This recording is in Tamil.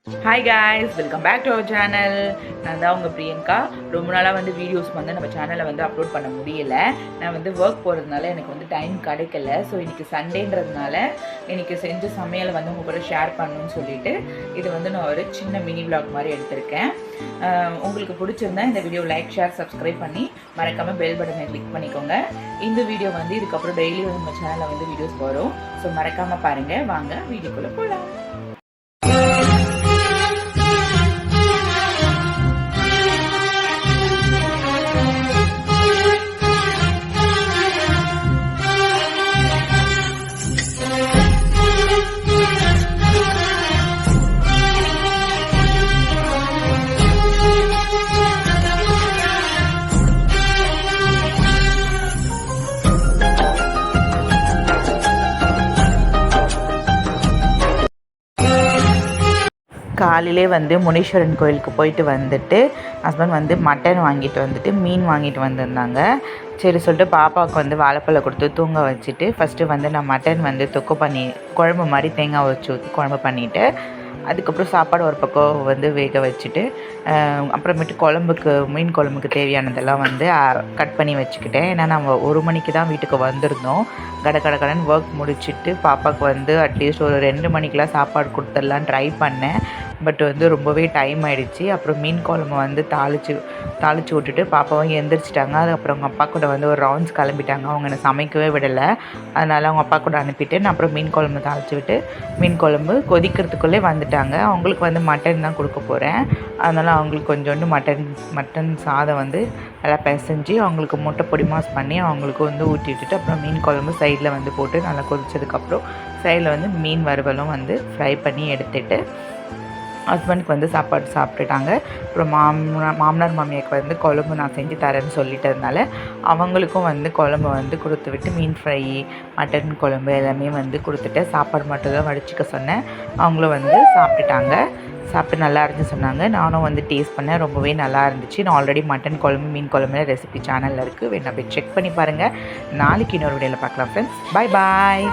Hi guys, welcome back to our channel. நான் தான் உங்கள் பிரியங்கா. ரொம்ப நாளாக வீடியோஸ் நம்ம சேனலில் அப்லோட் பண்ண முடியல. நான் ஒர்க் போகிறதுனால எனக்கு டைம் கிடைக்கல. ஸோ இன்றைக்கி சண்டேன்றதுனால இன்றைக்கி செஞ்ச சமையலை உங்கள் கூட ஷேர் பண்ணணும்னு சொல்லிட்டு இது நான் ஒரு சின்ன மினி vlog மாதிரி எடுத்திருக்கேன். உங்களுக்கு பிடிச்சிருந்தா இந்த வீடியோ லைக், ஷேர், சப்ஸ்கிரைப் பண்ணி மறக்காமல் பெல் பட்டனை கிளிக் பண்ணிக்கோங்க. இந்த வீடியோ இதுக்கப்புறம் டெய்லி நம்ம சேனலில் வீடியோஸ் வரும். ஸோ மறக்காமல் பாருங்கள். வாங்க வீடியோக்குள்ளே போகலாம். காலையிலே முனீஸ்வரன் கோயிலுக்கு போயிட்டு வந்துட்டு ஹஸ்பண்ட் மட்டன் வாங்கிட்டு மீன் வாங்கிட்டு வந்திருந்தாங்க. சரி சொல்லிட்டு பாப்பாவுக்கு வாழைப்பழம் கொடுத்து தூங்க வச்சுட்டு ஃபஸ்ட்டு நான் மட்டன் தொக்கு பண்ணி குழம்பு மாதிரி தேங்காய் வச்சு ஊற்றி குழம்பு பண்ணிவிட்டு அதுக்கப்புறம் சாப்பாடு ஒரு பக்கம் வேக வச்சுட்டு அப்புறமேட்டு மீன் குழம்புக்கு தேவையானதெல்லாம் கட் பண்ணி வச்சுக்கிட்டேன். ஏன்னா நம்ம 1 மணிக்கு தான் வீட்டுக்கு வந்திருந்தோம். கடன் ஒர்க் முடிச்சுட்டு பாப்பாவுக்கு அட்லீஸ்ட் ஒரு 2 மணிக்கெலாம் சாப்பாடு கொடுத்துடலாம் ட்ரை பண்ணேன். பட் ரொம்பவே டைம் ஆகிடுச்சு. அப்புறம் மீன் குழம்பு தாளித்து விட்டுட்டு பாப்பாவும் எந்திரிச்சிட்டாங்க. அதுக்கப்புறம் அவங்க அப்பா கூட ஒரு ரவுண்ட்ஸ் கிளம்பிட்டாங்க. அவங்க என்னை சமைக்கவே விடலை. அதனால் அவங்க அப்பா கூட அனுப்பிட்டு நான் அப்புறம் மீன் குழம்பு தாளித்து விட்டு மீன் குழம்பு கொதிக்கிறதுக்குள்ளே வந்துட்டாங்க. அவங்களுக்கு மட்டன் தான் கொடுக்க போகிறேன். அதனால் அவங்களுக்கு கொஞ்சோண்டு மட்டன் சாதம் நல்லா பிசைஞ்சு அவங்களுக்கு முட்டை பொடி மாஸ் பண்ணி அவங்களுக்கு ஊற்றி விட்டுட்டு அப்புறம் மீன் குழம்பு சைடில் போட்டு நல்லா கொதிச்சதுக்கப்புறம் சைடில் மீன் வறுவலும் ஃப்ரை பண்ணி எடுத்துட்டு ஹஸ்பண்டுக்கு சாப்பாடு சாப்பிட்டுட்டாங்க. அப்புறம் மாமனார் மாமியாருக்கு குழம்பு நான் செஞ்சு தரேன்னு சொல்லிட்டதுனால அவங்களுக்கும் குழம்பு கொடுத்து விட்டு மீன் ஃப்ரை, மட்டன் குழம்பு எல்லாமே கொடுத்துட்டு சாப்பாடு மட்டும் தான் வடிச்சிக்க சொன்னேன். அவங்களும் சாப்பிட்டுட்டாங்க. சாப்பிட்டு நல்லா இருந்துச்சு சொன்னாங்க. நானும் டேஸ்ட் பண்ணேன். ரொம்பவே நல்லா இருந்துச்சு. நான் ஆல்ரெடி மட்டன் குழம்பு, மீன் குழம்பு ரெசிபி சேனலில் இருக்குது. வேணா போய் செக் பண்ணி பாருங்கள். நாளைக்கு இன்னொரு வீடியோவில் பார்க்கலாம் ஃப்ரெண்ட்ஸ். பாய் பாய்.